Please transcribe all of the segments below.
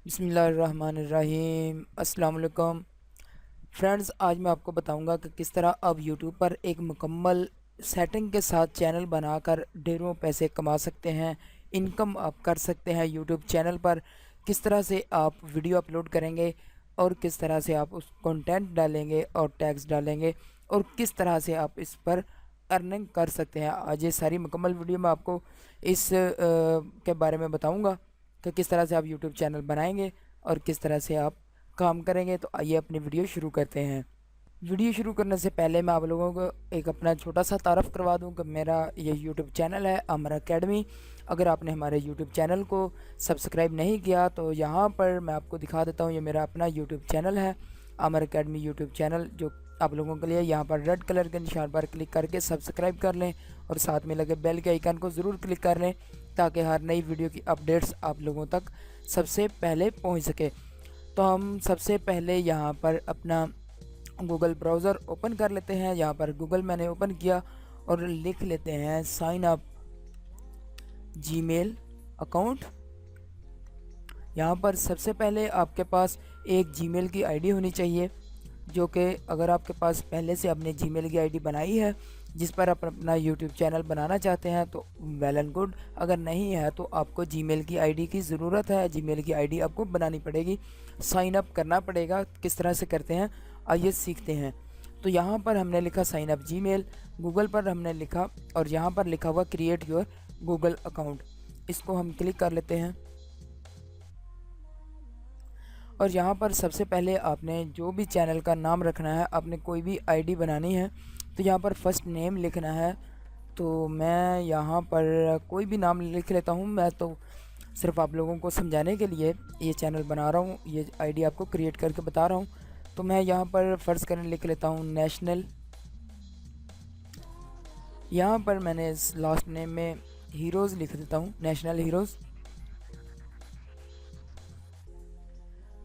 बिस्मिल्लाहिर्रहमानिर्रहीम। अस्सलाम वालेकुम फ्रेंड्स, आज मैं आपको बताऊंगा कि किस तरह आप यूट्यूब पर एक मुकम्मल सेटिंग के साथ चैनल बनाकर ढेरों पैसे कमा सकते हैं। इनकम आप कर सकते हैं यूट्यूब चैनल पर। किस तरह से आप वीडियो अपलोड करेंगे और किस तरह से आप उस कंटेंट डालेंगे और टैग्स डालेंगे और किस तरह से आप इस पर अर्निंग कर सकते हैं। आज ये सारी मुकम्मल वीडियो मैं आपको इस के बारे में बताऊंगा कि किस तरह से आप यूट्यूब चैनल बनाएंगे और किस तरह से आप काम करेंगे। तो आइए अपनी वीडियो शुरू करते हैं। वीडियो शुरू करने से पहले मैं आप लोगों को एक अपना छोटा सा तारफ़ करवा दूं कि मेरा ये यूट्यूब चैनल है आमर अकेडमी। अगर आपने हमारे यूट्यूब चैनल को सब्सक्राइब नहीं किया तो यहाँ पर मैं आपको दिखा देता हूँ, ये मेरा अपना यूट्यूब चैनल है आमर अकेडमी यूट्यूब चैनल, जो आप लोगों के लिए यहाँ पर रेड कलर के निशान पर क्लिक करके सब्सक्राइब कर लें और साथ में लगे बेल के आइकन को ज़रूर क्लिक कर लें ताकि हर नई वीडियो की अपडेट्स आप लोगों तक सबसे पहले पहुँच सके। तो हम सबसे पहले यहाँ पर अपना गूगल ब्राउज़र ओपन कर लेते हैं। यहाँ पर गूगल मैंने ओपन किया और लिख लेते हैं साइन अप जीमेल अकाउंट। यहाँ पर सबसे पहले आपके पास एक जीमेल की आईडी होनी चाहिए, जो कि अगर आपके पास पहले से आपने जीमेल की आईडी बनाई है जिस पर आप अपना यूट्यूब चैनल बनाना चाहते हैं तो वेल एंड गुड। अगर नहीं है तो आपको जीमेल की आईडी की ज़रूरत है। जीमेल की आईडी आपको बनानी पड़ेगी, साइन अप करना पड़ेगा। किस तरह से करते हैं आइए सीखते हैं। तो यहाँ पर हमने लिखा साइन अप जीमेल, गूगल पर हमने लिखा और यहाँ पर लिखा हुआ क्रिएट योर गूगल अकाउंट। इसको हम क्लिक कर लेते हैं और यहाँ पर सबसे पहले आपने जो भी चैनल का नाम रखना है, आपने कोई भी आईडी बनानी है तो यहाँ पर फर्स्ट नेम लिखना है। तो मैं यहाँ पर कोई भी नाम लिख लेता हूँ। मैं तो सिर्फ आप लोगों को समझाने के लिए ये चैनल बना रहा हूँ, ये आईडी आपको क्रिएट करके बता रहा हूँ। तो मैं यहाँ पर फ़र्ज़ करने लिख लेता हूँ नेशनल। यहाँ पर मैंने इस लास्ट नेम में हीरोज़ लिख देता हूँ, नेशनल हीरोज़।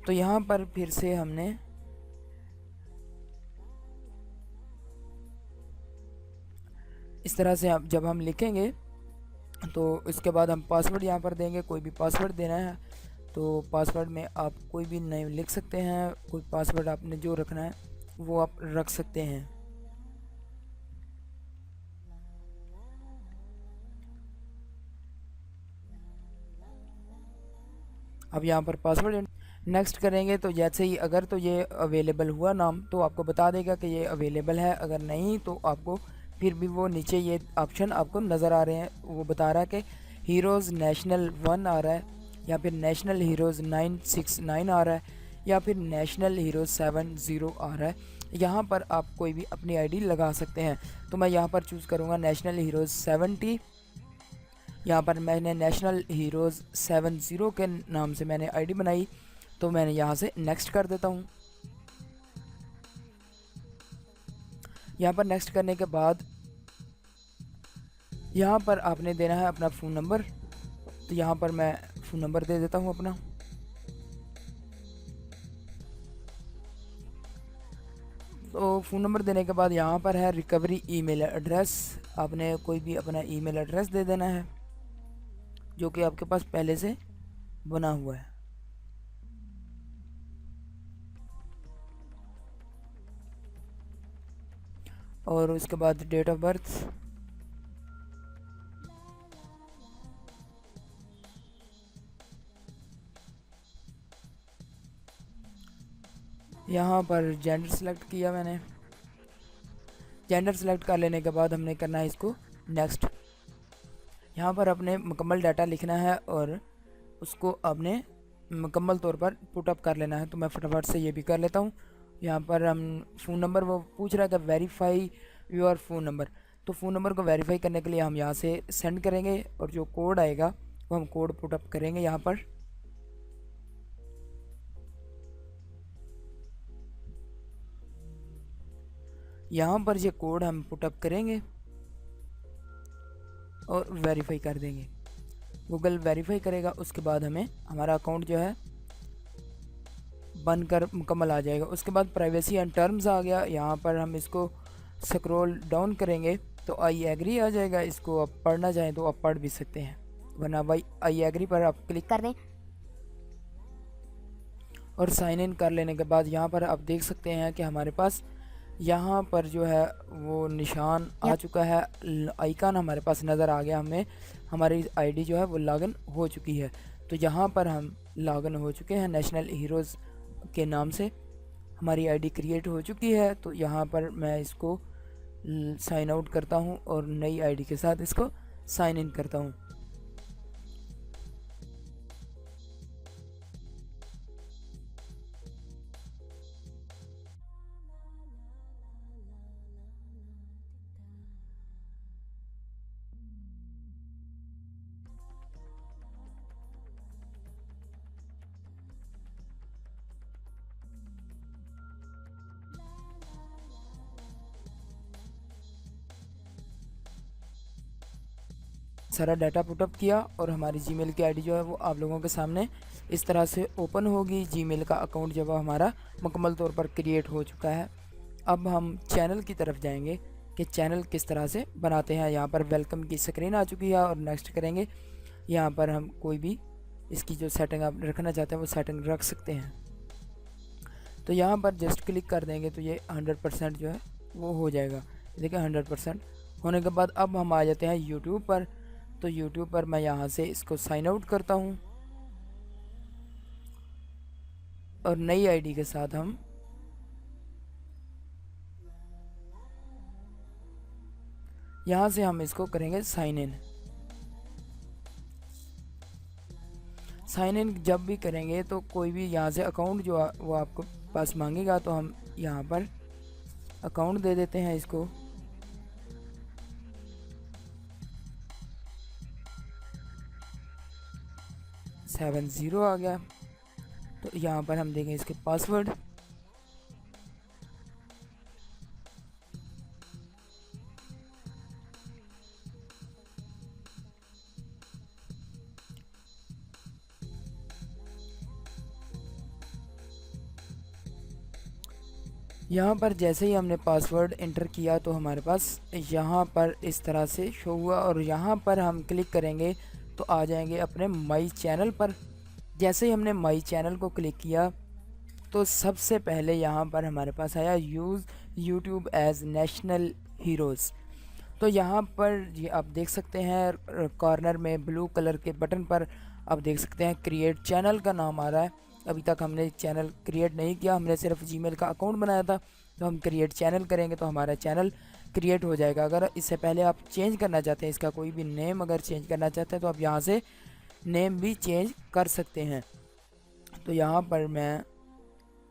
तो यहाँ पर फिर से हमने इस तरह से जब हम लिखेंगे तो इसके बाद हम पासवर्ड यहाँ पर देंगे। कोई भी पासवर्ड देना है तो पासवर्ड में आप कोई भी नेम लिख सकते हैं। कोई पासवर्ड आपने जो रखना है वो आप रख सकते हैं। अब यहाँ पर पासवर्ड नेक्स्ट करेंगे तो जैसे ही अगर तो ये अवेलेबल हुआ नाम तो आपको बता देगा कि ये अवेलेबल है। अगर नहीं तो आपको फिर भी वो नीचे ये ऑप्शन आपको नज़र आ रहे हैं, वो बता रहा है कि हीरोज़ नेशनल 1 आ रहा है या फिर नेशनल हीरोज़ 969 आ रहा है या फिर नेशनल हीरोज़ 70 आ रहा है। यहाँ पर आप कोई भी अपनी आईडी लगा सकते हैं। तो मैं यहाँ पर चूज़ करूँगा नेशनल हीरोज़ 70। यहाँ पर मैंने नेशनल हीरोज़ 70 के नाम से मैंने आईडी बनाई, तो मैंने यहाँ से नेक्स्ट कर देता हूँ। यहाँ पर नेक्स्ट करने के बाद यहाँ पर आपने देना है अपना फ़ोन नंबर। तो यहाँ पर मैं फ़ोन नंबर दे देता हूँ अपना। तो फ़ोन नंबर देने के बाद यहाँ पर है रिकवरी ईमेल एड्रेस। आपने कोई भी अपना ईमेल एड्रेस दे देना है जो कि आपके पास पहले से बना हुआ है। और उसके बाद डेट ऑफ बर्थ, यहाँ पर जेंडर सेलेक्ट किया मैंने। जेंडर सेलेक्ट कर लेने के बाद हमने करना है इसको नेक्स्ट। यहाँ पर अपने मुकम्मल डाटा लिखना है और उसको आपने मुकम्मल तौर पर पुट अप कर लेना है। तो मैं फटाफट से ये भी कर लेता हूँ। यहाँ पर हम फ़ोन नंबर वो पूछ रहा है कि वेरीफाई योर फ़ोन नंबर। तो फ़ोन नंबर को वेरीफाई करने के लिए हम यहाँ से सेंड करेंगे और जो कोड आएगा वो हम कोड पुट अप करेंगे। यहाँ पर ये कोड हम पुट अप करेंगे और वेरीफाई कर देंगे। गूगल वेरीफाई करेगा, उसके बाद हमें हमारा अकाउंट जो है बनकर मुकम्मल आ जाएगा। उसके बाद प्राइवेसी एंड टर्म्स आ गया। यहाँ पर हम इसको स्क्रॉल डाउन करेंगे तो आई एग्री आ जाएगा। इसको आप पढ़ना चाहें तो आप पढ़ भी सकते हैं, वरना भाई आई एग्री पर आप क्लिक कर दें। और साइन इन कर लेने के बाद यहाँ पर आप देख सकते हैं कि हमारे पास यहाँ पर जो है वो निशान आ चुका है, आइकन हमारे पास नज़र आ गया, हमें हमारी आईडी जो है वो लॉगिन हो चुकी है। तो यहाँ पर हम लॉगिन हो चुके हैं नेशनल हीरोज़ के नाम से, हमारी आईडी क्रिएट हो चुकी है। तो यहाँ पर मैं इसको साइन आउट करता हूँ और नई आईडी के साथ इसको साइन इन करता हूँ। सारा डाटा पुटअप किया और हमारी जीमेल की आईडी जो है वो आप लोगों के सामने इस तरह से ओपन होगी। जीमेल का अकाउंट जो है हमारा मुकम्मल तौर पर क्रिएट हो चुका है। अब हम चैनल की तरफ जाएंगे कि चैनल किस तरह से बनाते हैं। यहाँ पर वेलकम की स्क्रीन आ चुकी है और नेक्स्ट करेंगे। यहाँ पर हम कोई भी इसकी जो सेटिंग आप रखना चाहते हैं वो सेटिंग रख सकते हैं। तो यहाँ पर जस्ट क्लिक कर देंगे तो ये 100% जो है वो हो जाएगा। देखिए 100% होने के बाद अब हम आ जाते हैं यूट्यूब पर। तो यूट्यूब पर मैं यहाँ से इसको साइन आउट करता हूँ और नई आईडी के साथ हम यहाँ से हम इसको करेंगे साइन इन। साइन इन जब भी करेंगे तो कोई भी यहाँ से अकाउंट जो वो आपको पास मांगेगा, तो हम यहाँ पर अकाउंट दे देते हैं इसको। सेवन 0 आ गया। तो यहाँ पर हम देंगे इसके पासवर्ड। यहाँ पर जैसे ही हमने पासवर्ड इंटर किया तो हमारे पास यहाँ पर इस तरह से शो हुआ और यहाँ पर हम क्लिक करेंगे तो आ जाएंगे अपने माई चैनल पर। जैसे ही हमने माई चैनल को क्लिक किया तो सबसे पहले यहाँ पर हमारे पास आया use YouTube as national heroes. तो यहाँ पर ये आप देख सकते हैं कॉर्नर में ब्लू कलर के बटन पर आप देख सकते हैं क्रिएट चैनल का नाम आ रहा है। अभी तक हमने चैनल क्रिएट नहीं किया, हमने सिर्फ जीमेल का अकाउंट बनाया था। तो हम क्रिएट चैनल करेंगे तो हमारा चैनल क्रिएट हो जाएगा। अगर इससे पहले आप चेंज करना चाहते हैं, इसका कोई भी नेम अगर चेंज करना चाहते हैं तो आप यहाँ से नेम भी चेंज कर सकते हैं। तो यहाँ पर मैं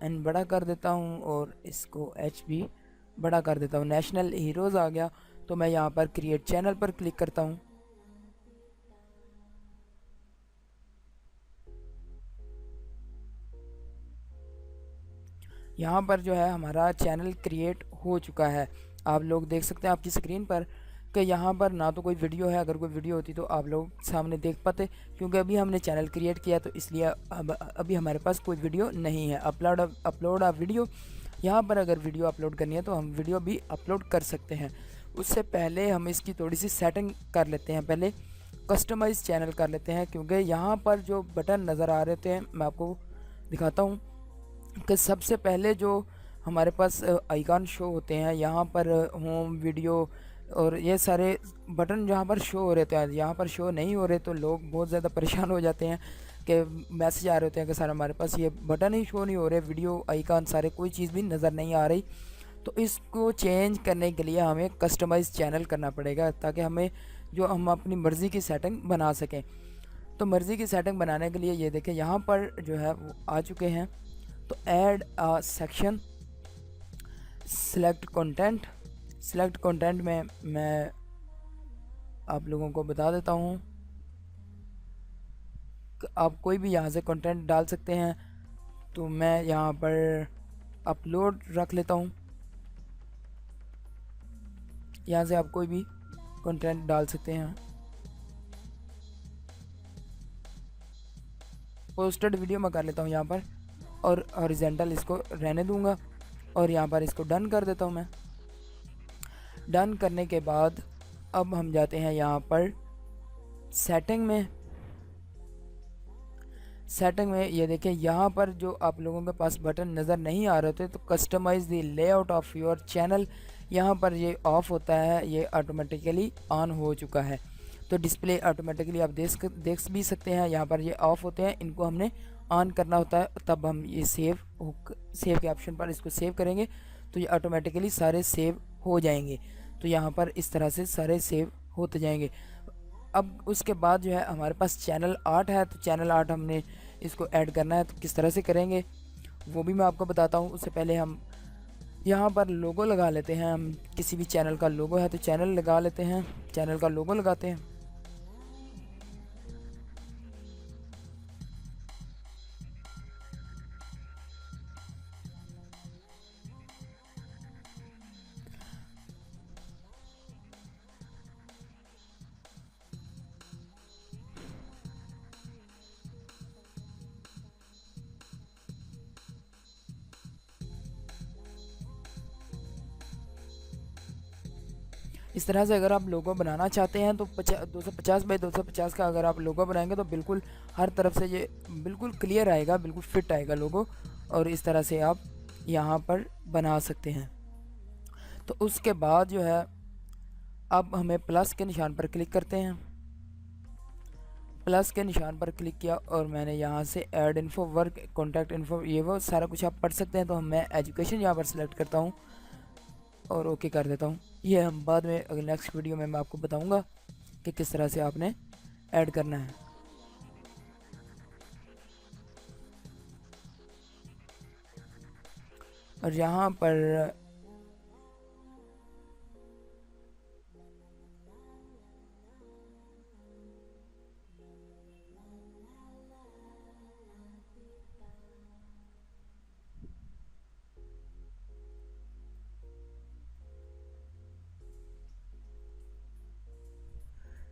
एन बड़ा कर देता हूँ और इसको एच भी बड़ा कर देता हूँ। नेशनल हीरोज़ आ गया। तो मैं यहाँ पर क्रिएट चैनल पर क्लिक करता हूँ। यहाँ पर जो है हमारा चैनल क्रिएट हो चुका है। आप लोग देख सकते हैं आपकी स्क्रीन पर कि यहाँ पर ना तो कोई वीडियो है, अगर कोई वीडियो होती तो आप लोग सामने देख पाते, क्योंकि अभी हमने चैनल क्रिएट किया तो इसलिए अभी हमारे पास कोई वीडियो नहीं है। अपलोड वीडियो, यहाँ पर अगर वीडियो अपलोड करनी है तो हम वीडियो भी अपलोड कर सकते हैं। उससे पहले हम इसकी थोड़ी सी सेटिंग कर लेते हैं। पहले कस्टमाइज़ चैनल कर लेते हैं, क्योंकि यहाँ पर जो बटन नज़र आ रहे थे मैं आपको दिखाता हूँ कि सबसे पहले जो हमारे पास आइकन शो होते हैं यहाँ पर होम, वीडियो और ये सारे बटन जहाँ पर शो हो रहे थे, यहाँ पर शो नहीं हो रहे तो लोग बहुत ज़्यादा परेशान हो जाते हैं कि मैसेज आ रहे होते हैं कि सर हमारे पास ये बटन ही शो नहीं हो रहे, वीडियो आइकन सारे कोई चीज़ भी नज़र नहीं आ रही। तो इसको चेंज करने के लिए हमें कस्टमाइज़ चैनल करना पड़ेगा, ताकि हमें जो हम अपनी मर्ज़ी की सेटिंग बना सकें। तो मर्ज़ी की सेटिंग बनाने के लिए ये देखें यहाँ पर जो है वो आ चुके हैं। तो add a section, select content में मैं आप लोगों को बता देता हूँ कि आप कोई भी यहाँ से कंटेंट डाल सकते हैं। तो मैं यहाँ पर अपलोड रख लेता हूँ। यहाँ से आप कोई भी कंटेंट डाल सकते हैं। पोस्टेड वीडियो मैं कर लेता हूँ यहाँ पर और हॉरिजॉन्टल इसको रहने दूँगा और यहाँ पर इसको डन कर देता हूँ मैं। डन करने के बाद अब हम जाते हैं यहाँ पर सेटिंग में। सेटिंग में ये देखें, यहाँ पर जो आप लोगों के पास बटन नज़र नहीं आ रहे थे तो customize the layout of your channel, यहाँ पर ये ऑफ़ होता है, ये ऑटोमेटिकली ऑन हो चुका है। तो डिस्प्ले ऑटोमेटिकली आप देख भी सकते हैं, यहाँ पर ये ऑफ़ होते हैं, इनको हमने ऑन करना होता है, तब हम ये सेव के ऑप्शन पर इसको सेव करेंगे तो ये ऑटोमेटिकली सारे सेव हो जाएंगे। तो यहाँ पर इस तरह से सारे सेव होते जाएंगे। अब उसके बाद जो है हमारे पास चैनल आर्ट है, तो चैनल आर्ट हमने इसको ऐड करना है, तो किस तरह से करेंगे वो भी मैं आपको बताता हूँ। उससे पहले हम यहाँ पर लोगो लगा लेते हैं। हम किसी भी चैनल का लोगो है तो चैनल लगा लेते हैं, चैनल का लोगो लगाते हैं। इस तरह से अगर आप लोगो बनाना चाहते हैं तो 250 बाई 250 का अगर आप लोगो बनाएंगे तो बिल्कुल हर तरफ से ये बिल्कुल क्लियर आएगा, बिल्कुल फिट आएगा लोगो, और इस तरह से आप यहाँ पर बना सकते हैं। तो उसके बाद जो है अब हमें प्लस के निशान पर क्लिक करते हैं। प्लस के निशान पर क्लिक किया और मैंने यहाँ से add info, work, contact info, ये वो सारा कुछ आप पढ़ सकते हैं। तो मैं एजुकेशन यहाँ पर सिलेक्ट करता हूँ और ओके कर देता हूँ। ये हम बाद में अगर नेक्स्ट वीडियो में मैं आपको बताऊँगा कि किस तरह से आपने ऐड करना है। और यहाँ पर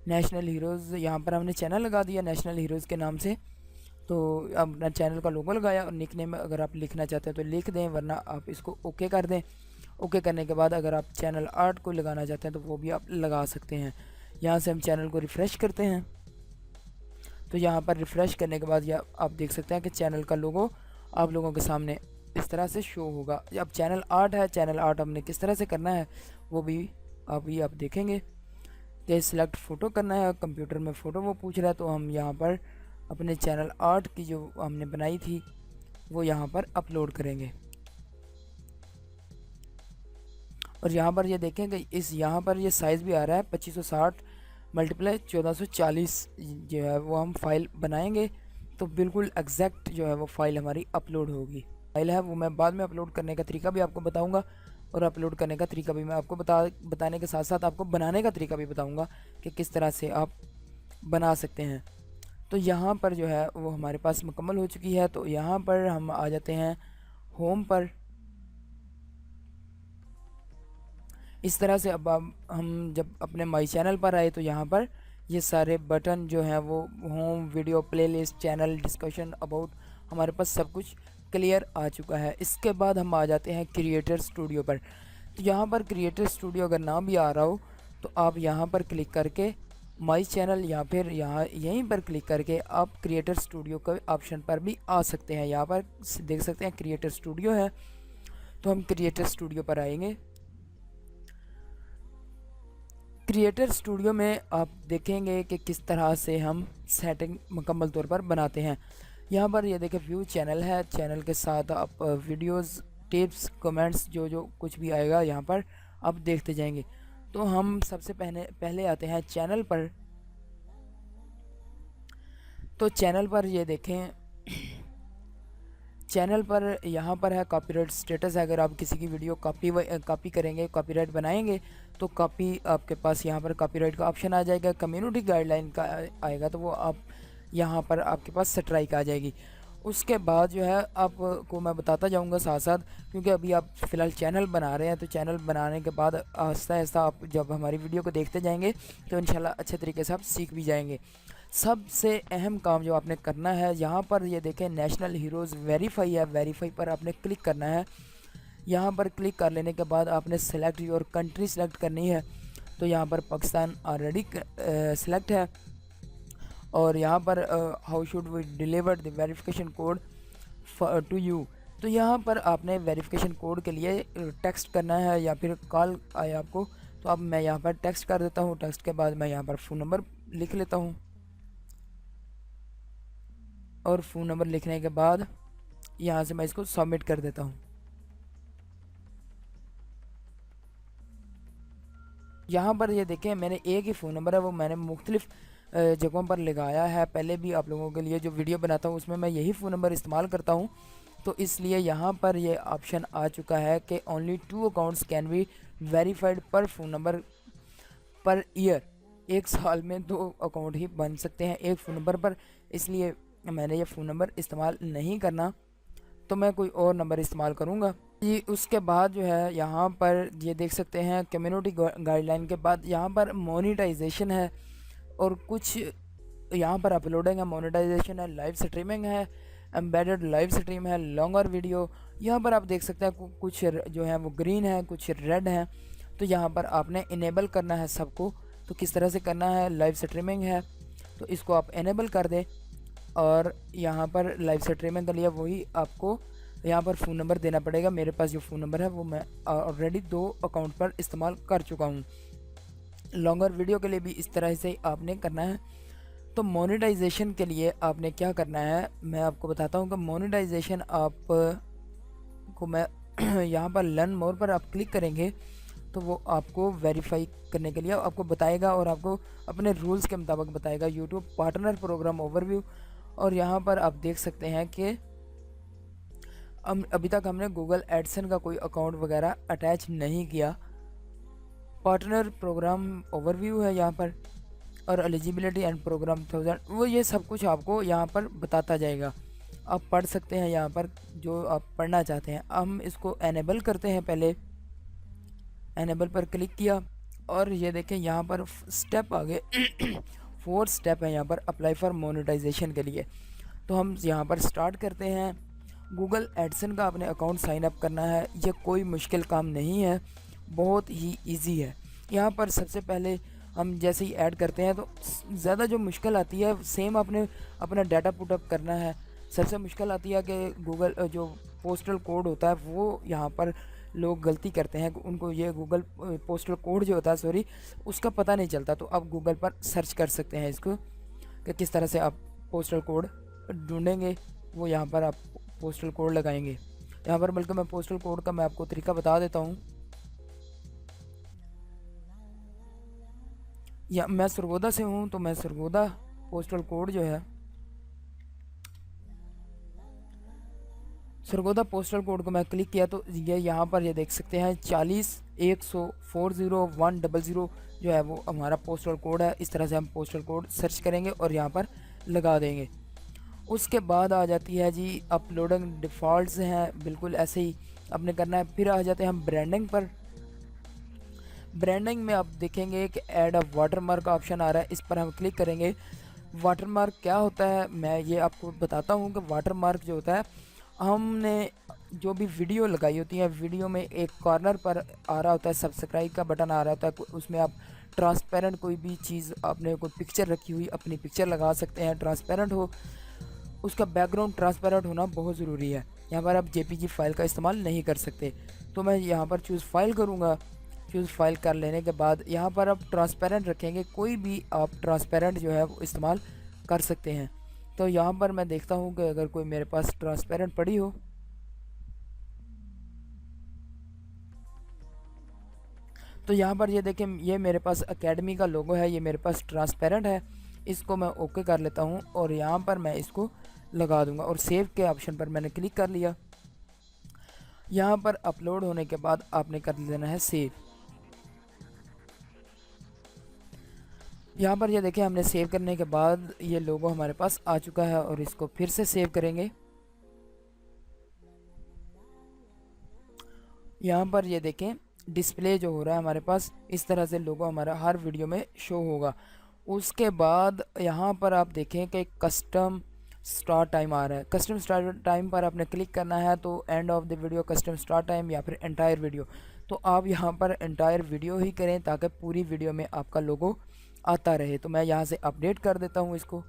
नेशनल हीरोज़, यहाँ पर हमने चैनल लगा दिया नेशनल हीरोज़ के नाम से। तो अपना चैनल का लोगो लगाया और निक नेम अगर आप लिखना चाहते हैं तो लिख दें, वरना आप इसको ओके कर दें। ओके करने के बाद अगर आप चैनल आर्ट को लगाना चाहते हैं तो वो भी आप लगा सकते हैं। यहाँ से हम चैनल को रिफ़्रेश करते हैं। तो यहाँ पर रिफ़्रेश करने के बाद या आप देख सकते हैं कि चैनल का लोगो आप लोगों के सामने इस तरह से शो होगा। अब चैनल आर्ट है, चैनल आर्ट हमने किस तरह से करना है वो भी अभी आप देखेंगे। कि सिलेक्ट फ़ोटो करना है, कंप्यूटर में फ़ोटो वो पूछ रहा है, तो हम यहाँ पर अपने चैनल आर्ट की जो हमने बनाई थी वो यहाँ पर अपलोड करेंगे। और यहाँ पर ये देखें कि इस यहाँ पर ये साइज़ भी आ रहा है 2560 मल्टीप्लाई 1440 जो है वो हम फाइल बनाएंगे तो बिल्कुल एग्जैक्ट जो है वो फाइल हमारी अपलोड होगी। फाइल है वो मैं बाद में अपलोड करने का तरीका भी आपको बताऊंगा, और अपलोड करने का तरीका भी मैं आपको बताने के साथ साथ आपको बनाने का तरीका भी बताऊंगा कि किस तरह से आप बना सकते हैं। तो यहाँ पर जो है वो हमारे पास मुकम्मल हो चुकी है। तो यहाँ पर हम आ जाते हैं होम पर। इस तरह से अब हम जब अपने माई चैनल पर आए तो यहाँ पर ये सारे बटन जो हैं वो home, video, playlist, channel, discussion, about, हमारे पास सब कुछ क्लियर आ चुका है। इसके बाद हम आ जाते हैं क्रिएटर स्टूडियो पर। तो यहाँ पर क्रिएटर स्टूडियो अगर ना भी आ रहा हो तो आप यहाँ पर क्लिक करके माई चैनल या फिर यहाँ यहीं पर क्लिक करके आप क्रिएटर स्टूडियो के ऑप्शन पर भी आ सकते हैं। यहाँ पर देख सकते हैं क्रिएटर स्टूडियो है, तो हम क्रिएटर स्टूडियो पर आएंगे। क्रिएटर स्टूडियो में आप देखेंगे कि किस तरह से हम सेटिंग मुकम्मल तौर पर बनाते हैं। यहाँ पर ये देखें व्यू चैनल है, चैनल के साथ आप वीडियोस, टिप्स, कमेंट्स, जो कुछ भी आएगा यहाँ पर आप देखते जाएंगे। तो हम सबसे पहले आते हैं चैनल पर। तो चैनल पर ये देखें, चैनल पर यहाँ पर है कॉपीराइट स्टेटस है। अगर आप किसी की वीडियो कॉपी करेंगे, कॉपीराइट बनाएंगे तो कॉपी आपके पास यहाँ पर कॉपीराइट का ऑप्शन आ जाएगा। कम्युनिटी गाइडलाइन का आएगा तो वो आप यहाँ पर आपके पास स्ट्राइक आ जाएगी। उसके बाद जो है आपको मैं बताता जाऊँगा साथ साथ, क्योंकि अभी आप फ़िलहाल चैनल बना रहे हैं। तो चैनल बनाने के बाद आहिस्ता आहिस्ता आप जब हमारी वीडियो को देखते जाएंगे तो इंशाल्लाह अच्छे तरीके से आप सीख भी जाएंगे। सबसे अहम काम जो आपने करना है, यहाँ पर ये देखें नेशनल हीरोज़ वेरीफाई है, वेरीफाई पर आपने क्लिक करना है। यहाँ पर क्लिक कर लेने के बाद आपने सेलेक्ट योर कंट्री सेलेक्ट करनी है। तो यहाँ पर पाकिस्तान ऑलरेडी सेलेक्ट है। और यहाँ पर how should we deliver the verification code to you. तो यहाँ पर आपने वेरिफिकेशन कोड के लिए टेक्स्ट करना है या फिर कॉल आए आपको, तो अब मैं यहाँ पर टेक्स्ट कर देता हूँ। टेक्स्ट के बाद मैं यहाँ पर फ़ोन नंबर लिख लेता हूँ और फ़ोन नंबर लिखने के बाद यहाँ से मैं इसको सबमिट कर देता हूँ। यहाँ पर ये देखें मैंने एक ही फ़ोन नंबर है वो मैंने मुख्तलिफ़ जगहों पर लगाया है। पहले भी आप लोगों के लिए जो वीडियो बनाता हूँ उसमें मैं यही फ़ोन नंबर इस्तेमाल करता हूँ, तो इसलिए यहाँ पर ये ऑप्शन आ चुका है कि only 2 accounts can be verified पर फ़ोन नंबर पर ईयर। एक साल में 2 अकाउंट ही बन सकते हैं एक फ़ोन नंबर पर, इसलिए मैंने ये फ़ोन नंबर इस्तेमाल नहीं करना, तो मैं कोई और नंबर इस्तेमाल करूँगा जी। उसके बाद जो है यहाँ पर ये देख सकते हैं कम्युनिटी गाइडलाइन के बाद यहाँ पर मोनेटाइजेशन है और कुछ यहाँ पर अपलोडिंग है, मोनेटाइजेशन है, लाइव स्ट्रीमिंग है, एम्बेडेड लाइव स्ट्रीम है, लॉन्गर वीडियो। यहाँ पर आप देख सकते हैं कुछ जो है वो ग्रीन है, कुछ रेड है, तो यहाँ पर आपने इनेबल करना है सबको। तो किस तरह से करना है, लाइव स्ट्रीमिंग है तो इसको आप इनेबल कर दें और यहाँ पर लाइव स्ट्रीमिंग के लिए वही आपको यहाँ पर फ़ोन नंबर देना पड़ेगा। मेरे पास जो फ़ोन नंबर है वो मैं ऑलरेडी 2 अकाउंट पर इस्तेमाल कर चुका हूँ। लॉन्गर वीडियो के लिए भी इस तरह से आपने करना है। तो मोनेटाइजेशन के लिए आपने क्या करना है मैं आपको बताता हूँ कि मोनेटाइजेशन आप को मैं यहाँ पर लर्न मोर पर आप क्लिक करेंगे तो वो आपको वेरीफाई करने के लिए आपको बताएगा और आपको अपने रूल्स के मुताबिक बताएगा। यूट्यूब पार्टनर प्रोग्राम ओवरव्यू, और यहाँ पर आप देख सकते हैं कि अभी तक हमने गूगल एडसन का कोई अकाउंट वगैरह अटैच नहीं किया। पार्टनर प्रोग्राम ओवरव्यू है यहाँ पर और एलिजिबिलिटी एंड प्रोग्राम 1000, वो ये सब कुछ आपको यहाँ पर बताता जाएगा। आप पढ़ सकते हैं यहाँ पर जो आप पढ़ना चाहते हैं। हम इसको एनेबल करते हैं, पहले एनेबल पर क्लिक किया और ये देखें यहाँ पर स्टेप आ गए 4 स्टेप है यहाँ पर अप्लाई फॉर मोनेटाइजेशन के लिए। तो हम यहाँ पर स्टार्ट करते हैं। गूगल एडसन का अपने अकाउंट साइन अप करना है, ये कोई मुश्किल काम नहीं है, बहुत ही इजी है। यहाँ पर सबसे पहले हम जैसे ही ऐड करते हैं तो ज़्यादा जो मुश्किल आती है सेम आपने अपना डाटा पुटअप करना है। सबसे मुश्किल आती है कि गूगल जो पोस्टल कोड होता है वो यहाँ पर लोग गलती करते हैं, उनको ये गूगल पोस्टल कोड जो होता है सॉरी उसका पता नहीं चलता। तो आप गूगल पर सर्च कर सकते हैं इसको कि किस तरह से आप पोस्टल कोड ढूंढेंगे, वो यहाँ पर आप पोस्टल कोड लगाएंगे। यहाँ पर बल्कि मैं पोस्टल कोड का मैं आपको तरीका बता देता हूँ। या मैं सरगोदा से हूँ तो मैं सरगोदा पोस्टल कोड जो है सरगोदा पोस्टल कोड को मैं क्लिक किया तो ये यहाँ पर ये देख सकते हैं 4010400100 जो है वो हमारा पोस्टल कोड है। इस तरह से हम पोस्टल कोड सर्च करेंगे और यहाँ पर लगा देंगे। उसके बाद आ जाती है जी अपलोडिंग डिफ़ॉल्ट्स हैं, बिल्कुल ऐसे ही आपने करना है। फिर आ जाते हैं हम ब्रांडिंग पर। ब्रांडिंग में आप देखेंगे कि ऐड अ वाटरमार्क का ऑप्शन आ रहा है, इस पर हम क्लिक करेंगे। वाटरमार्क क्या होता है मैं ये आपको बताता हूँ कि वाटरमार्क जो होता है, हमने जो भी वीडियो लगाई होती है वीडियो में एक कॉर्नर पर आ रहा होता है सब्सक्राइब का बटन आ रहा होता है, उसमें आप ट्रांसपेरेंट कोई भी चीज़ आपने कोई पिक्चर रखी हुई अपनी पिक्चर लगा सकते हैं, ट्रांसपेरेंट हो, उसका बैकग्राउंड ट्रांसपेरेंट होना बहुत ज़रूरी है। यहाँ पर आप जेपीजी फाइल का इस्तेमाल नहीं कर सकते। तो मैं यहाँ पर चूज़ फाइल करूँगा। चूज़ फाइल कर लेने के बाद यहाँ पर आप ट्रांसपेरेंट रखेंगे, कोई भी आप ट्रांसपेरेंट जो है वो इस्तेमाल कर सकते हैं। तो यहाँ पर मैं देखता हूँ कि अगर कोई मेरे पास ट्रांसपेरेंट पड़ी हो तो यहाँ पर ये देखें ये मेरे पास एकेडमी का लोगो है, ये मेरे पास ट्रांसपेरेंट है। इसको मैं ओके कर लेता हूँ और यहाँ पर मैं इसको लगा दूँगा और सेव के ऑप्शन पर मैंने क्लिक कर लिया। यहाँ पर अपलोड होने के बाद आपने कर लेना है सेव। यहाँ पर ये देखें हमने सेव करने के बाद ये लोगो हमारे पास आ चुका है और इसको फिर से सेव करेंगे। यहाँ पर ये देखें डिस्प्ले जो हो रहा है हमारे पास, इस तरह से लोगो हमारा हर वीडियो में शो होगा। उसके बाद यहाँ पर आप देखें कि कस्टम स्टार्ट टाइम आ रहा है। कस्टम स्टार्ट टाइम पर आपने क्लिक करना है तो end of the video custom start time या फिर एंटायर वीडियो, तो आप यहाँ पर एंटायर वीडियो ही करें ताकि पूरी वीडियो में आपका लोगो आता रहे। तो मैं यहाँ से अपडेट कर देता हूँ इसको।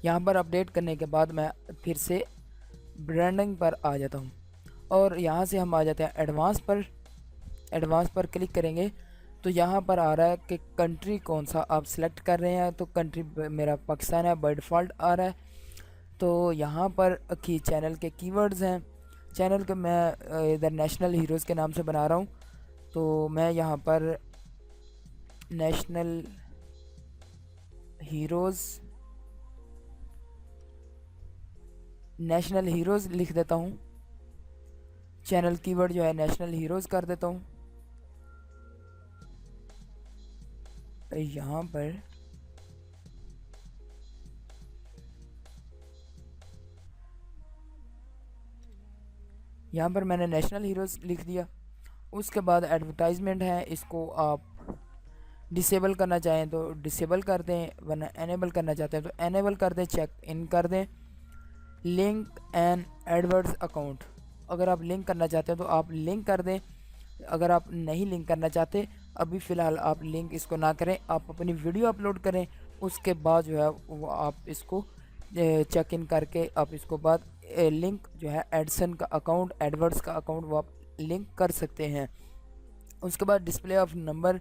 यहाँ पर अपडेट करने के बाद मैं फिर से ब्रांडिंग पर आ जाता हूँ और यहाँ से हम आ जाते हैं एडवांस पर क्लिक करेंगे तो यहाँ पर आ रहा है कि कंट्री कौन सा आप सिलेक्ट कर रहे हैं। तो कंट्री मेरा पाकिस्तान है, बाय डिफ़ॉल्ट आ रहा है। तो यहाँ पर की चैनल के कीवर्ड्स हैं। चैनल के मैं इधर नेशनल हीरोज़ के नाम से बना रहा हूँ, तो मैं यहाँ पर नेशनल हीरोज़ लिख देता हूँ। चैनल कीवर्ड जो है नेशनल हीरोज़ कर देता हूँ। यहाँ पर मैंने नेशनल हीरोज़ लिख दिया। उसके बाद एडवर्टाइजमेंट है, इसको आप डिसेबल करना चाहें तो डिसेबल कर दें, वरना एनेबल करना चाहते हैं तो एनेबल कर दें, चेक इन कर दें। लिंक एंड एडवर्ड्स अकाउंट, अगर आप लिंक करना चाहते हैं तो आप लिंक कर दें। अगर आप नहीं लिंक करना चाहते अभी फ़िलहाल आप लिंक इसको ना करें, आप अपनी वीडियो अपलोड करें, उसके बाद जो है वो आप इसको चेक इन करके आप इसको बाद लिंक जो है एडसन का अकाउंट, एडवर्ड्स का अकाउंट वो आप लिंक कर सकते हैं। उसके बाद display of number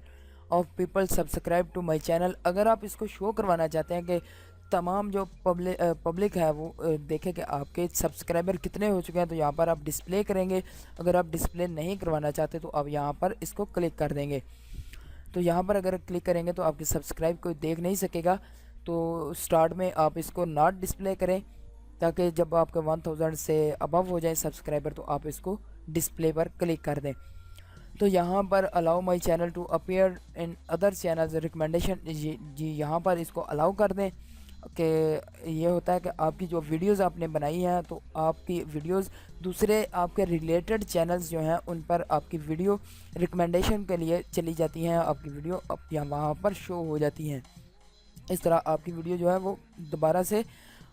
of people subscribe to my channel, अगर आप इसको शो करवाना चाहते हैं कि तमाम जो पब्लिक है वो देखे कि आपके सब्सक्राइबर कितने हो चुके हैं, तो यहाँ पर आप डिस्प्ले करेंगे। अगर आप डिस्प्ले नहीं करवाना चाहते तो आप यहाँ पर इसको क्लिक कर देंगे। तो यहाँ पर अगर क्लिक करेंगे तो आपके सब्सक्राइब कोई देख नहीं सकेगा। तो स्टार्ट में आप इसको नॉट डिस्प्ले करें, ताकि जब आपके 1000 से अबव हो जाए सब्सक्राइबर तो आप इसको डिस्प्ले पर क्लिक कर दें। तो यहाँ पर allow my channel to appear in other channels recommendation, जी यहाँ पर इसको अलाउ कर दें कि ये होता है कि आपकी जो वीडियोस आपने बनाई हैं तो आपकी वीडियोस दूसरे आपके रिलेटेड चैनल्स जो हैं उन पर आपकी वीडियो रिकमेंडेशन के लिए चली जाती हैं, आपकी वीडियो यहाँ वहाँ पर शो हो जाती हैं। इस तरह आपकी वीडियो जो है वो दोबारा से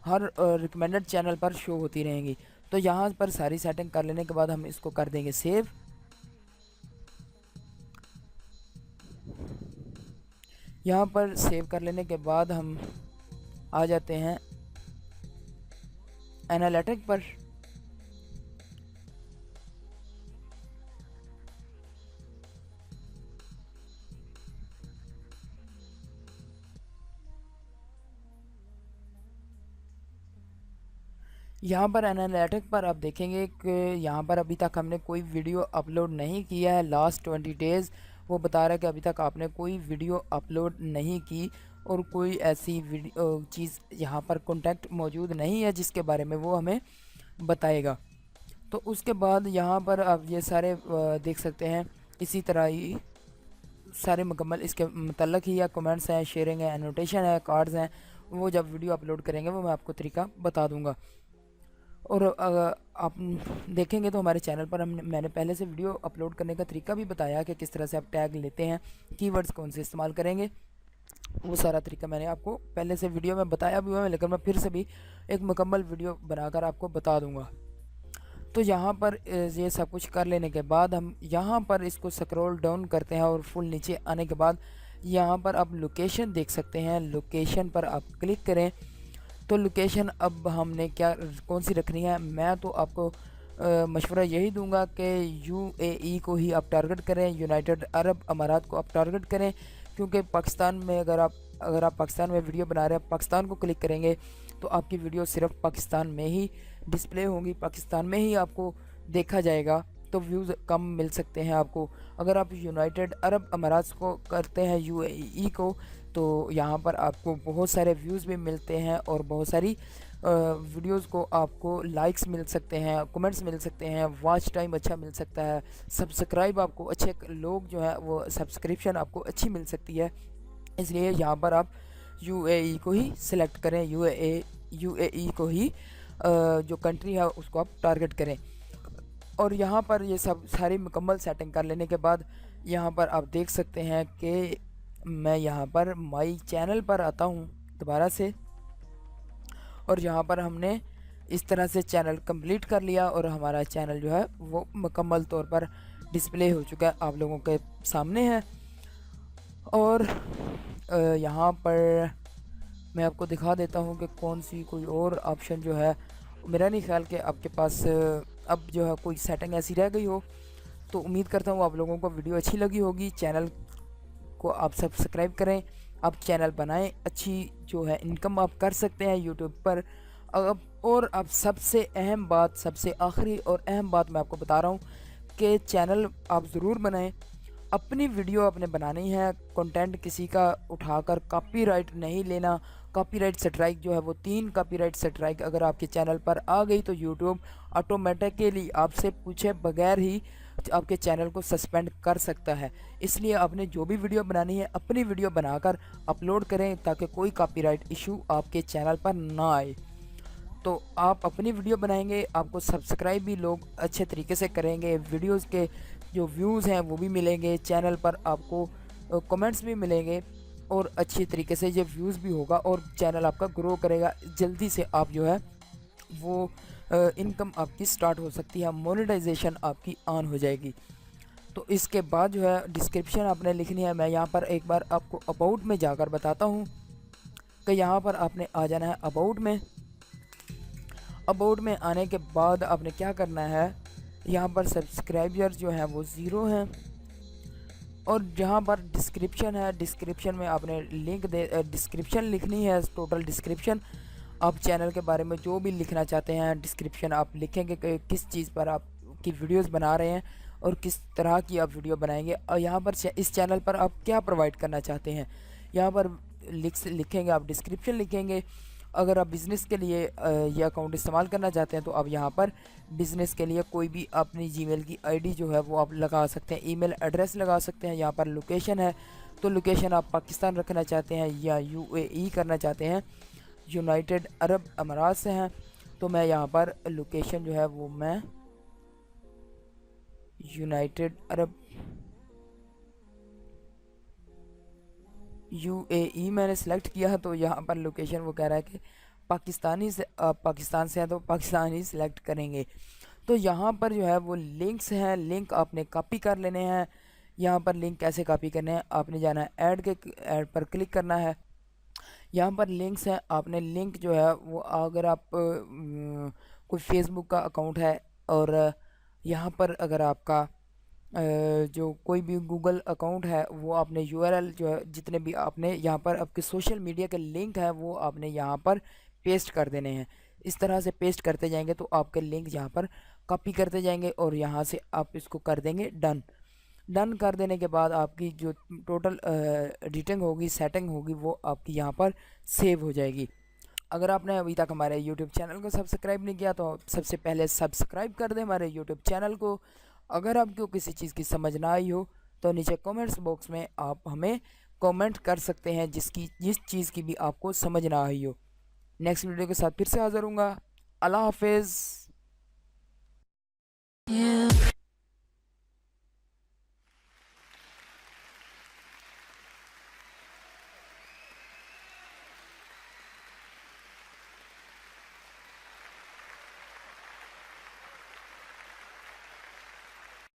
हर रिकमेंडेड चैनल पर शो होती रहेंगी। तो यहाँ पर सारी सेटिंग कर लेने के बाद हम इसको कर देंगे सेव। यहाँ पर सेव कर लेने के बाद हम आ जाते हैं एनालिटिक पर। यहाँ पर एनालिटिक पर आप देखेंगे कि यहाँ पर अभी तक हमने कोई वीडियो अपलोड नहीं किया है। लास्ट 20 डेज़ वो बता रहा है कि अभी तक आपने कोई वीडियो अपलोड नहीं की और कोई ऐसी चीज़ यहाँ पर कॉन्टैक्ट मौजूद नहीं है जिसके बारे में वो हमें बताएगा। तो उसके बाद यहाँ पर आप ये सारे देख सकते हैं। इसी तरह ही सारे मुकम्मल इसके मतलब ही या कमेंट्स हैं, शेयरिंग है, एनोटेशन है, कार्ड्स हैं, वो जब वीडियो अपलोड करेंगे वो मैं आपको तरीका बता दूंगा। और आप देखेंगे तो हमारे चैनल पर मैंने पहले से वीडियो अपलोड करने का तरीका भी बताया कि किस तरह से आप टैग लेते हैं, कीवर्ड्स कौन से इस्तेमाल करेंगे, वो सारा तरीका मैंने आपको पहले से वीडियो में बताया भी हुआ है, लेकिन मैं फिर से भी एक मुकम्मल वीडियो बनाकर आपको बता दूंगा। तो यहाँ पर ये सब कुछ कर लेने के बाद हम यहाँ पर इसको स्क्रॉल डाउन करते हैं और फुल नीचे आने के बाद यहाँ पर आप लोकेशन देख सकते हैं। लोकेशन पर आप क्लिक करें तो लोकेशन अब हमने कौन सी रखनी है, मैं तो आपको मशवरा यही दूंगा कि यूएई को ही आप टारगेट करें, यूनाइटेड अरब अमारात को आप टारगेट करें, क्योंकि पाकिस्तान में अगर आप पाकिस्तान में वीडियो बना रहे हैं, पाकिस्तान को क्लिक करेंगे तो आपकी वीडियो सिर्फ पाकिस्तान में ही डिस्प्ले होंगी, पाकिस्तान में ही आपको देखा जाएगा, तो व्यूज़ कम मिल सकते हैं आपको। अगर आप यूनाइटेड अरब अमारात को करते हैं, यूएई को, तो यहाँ पर आपको बहुत सारे व्यूज़ भी मिलते हैं और बहुत सारी वीडियोस को आपको लाइक्स मिल सकते हैं, कमेंट्स मिल सकते हैं, वॉच टाइम अच्छा मिल सकता है, सब्सक्राइब आपको अच्छे लोग जो है वो सब्सक्रिप्शन आपको अच्छी मिल सकती है। इसलिए यहाँ पर आप यूएई को ही सिलेक्ट करें, यूएई को ही जो कंट्री है उसको आप टारगेट करें। और यहाँ पर ये सब सारी मुकम्मल सेटिंग कर लेने के बाद यहाँ पर आप देख सकते हैं कि मैं यहाँ पर माई चैनल पर आता हूँ दोबारा से, और यहाँ पर हमने इस तरह से चैनल कंप्लीट कर लिया और हमारा चैनल जो है वो मुकम्मल तौर पर डिस्प्ले हो चुका है, आप लोगों के सामने है। और यहाँ पर मैं आपको दिखा देता हूँ कि कौन सी कोई और ऑप्शन जो है। मेरा नहीं ख्याल कि आपके पास अब जो है कोई सेटिंग ऐसी रह गई हो। तो उम्मीद करता हूँ आप लोगों को वीडियो अच्छी लगी होगी। चैनल को आप सब्सक्राइब करें, आप चैनल बनाएं, अच्छी जो है इनकम आप कर सकते हैं यूट्यूब पर। अब और अब सबसे अहम बात, सबसे आखिरी और अहम बात मैं आपको बता रहा हूँ कि चैनल आप ज़रूर बनाएं। अपनी वीडियो आपने बनानी है, कंटेंट किसी का उठाकर कॉपीराइट नहीं लेना। कॉपीराइट स्ट्राइक जो है वो 3 कॉपीराइट स्ट्राइक अगर आपके चैनल पर आ गई तो यूट्यूब ऑटोमेटिकली आपसे पूछे बगैर ही आपके चैनल को सस्पेंड कर सकता है। इसलिए आपने जो भी वीडियो बनानी है अपनी वीडियो बनाकर अपलोड करें ताकि कोई कॉपीराइट इशू आपके चैनल पर ना आए। तो आप अपनी वीडियो बनाएंगे, आपको सब्सक्राइब भी लोग अच्छे तरीके से करेंगे, वीडियोस के जो व्यूज़ हैं वो भी मिलेंगे, चैनल पर आपको कमेंट्स भी मिलेंगे और अच्छी तरीके से ये व्यूज़ भी होगा और चैनल आपका ग्रो करेगा। जल्दी से आप जो है वो इनकम आपकी स्टार्ट हो सकती है, मोनेटाइजेशन आपकी ऑन हो जाएगी। तो इसके बाद जो है डिस्क्रिप्शन आपने लिखनी है। मैं यहाँ पर एक बार आपको अबाउट में जाकर बताता हूँ कि यहाँ पर आपने आ जाना है अबाउट में। अबाउट में आने के बाद आपने क्या करना है, यहाँ पर सब्सक्राइबर जो है वो 0 हैं और जहाँ पर डिस्क्रिप्शन है, डिस्क्रिप्शन में आपने लिंक डिस्क्रिप्शन लिखनी है, टोटल डिस्क्रिप्शन। आप चैनल के बारे में जो भी लिखना चाहते हैं डिस्क्रिप्शन आप लिखेंगे कि किस चीज़ पर आप की वीडियोस बना रहे हैं और किस तरह की आप वीडियो बनाएंगे और यहाँ पर इस चैनल पर आप क्या प्रोवाइड करना चाहते हैं। यहाँ पर लिखेंगे, आप डिस्क्रिप्शन लिखेंगे। अगर आप बिज़नेस के लिए ये अकाउंट इस्तेमाल करना चाहते हैं तो आप यहाँ पर बिज़नेस के लिए कोई भी अपनी जीमेल की आईडी जो है वो आप लगा सकते हैं, ईमेल एड्रेस लगा सकते हैं। यहाँ पर लोकेशन है तो लोकेशन आप पाकिस्तान रखना चाहते हैं या यूएई करना चाहते हैं, यूनाइटेड अरब अमारात से हैं। तो मैं यहाँ पर लोकेशन जो है वो मैं यूनाइटेड अरब यूएई मैंने सेलेक्ट किया। तो यहाँ पर लोकेशन वो कह रहा है कि पाकिस्तानी से पाकिस्तान से हैं तो पाकिस्तान ही सिलेक्ट करेंगे। तो यहाँ पर जो है वो लिंक्स हैं, लिंक आपने कॉपी कर लेने हैं। यहाँ पर लिंक कैसे कॉपी करने हैं, आपने जाना है ऐड पर क्लिक करना है। यहाँ पर लिंक्स हैं, आपने लिंक जो है वो अगर आप कोई फेसबुक का अकाउंट है और यहाँ पर अगर आपका जो कोई भी गूगल अकाउंट है वो आपने यूआरएल जो है जितने भी आपने यहाँ पर आपके सोशल मीडिया के लिंक है वो आपने यहाँ पर पेस्ट कर देने हैं। इस तरह से पेस्ट करते जाएंगे तो आपके लिंक यहाँ पर कॉपी करते जाएंगे और यहाँ से आप इसको कर देंगे डन। डन कर देने के बाद आपकी जो टोटल एडिटिंग होगी, सेटिंग होगी, वो आपकी यहाँ पर सेव हो जाएगी। अगर आपने अभी तक हमारे यूट्यूब चैनल को सब्सक्राइब नहीं किया तो सबसे पहले सब्सक्राइब कर दें हमारे यूट्यूब चैनल को। अगर आपको किसी चीज़ की समझ ना आई हो तो नीचे कमेंट्स बॉक्स में आप हमें कमेंट कर सकते हैं जिस चीज़ की भी आपको समझ ना आई हो। नेक्स्ट वीडियो के साथ फिर से हाज़िर हूँगा। अल्लाह हाफिज़।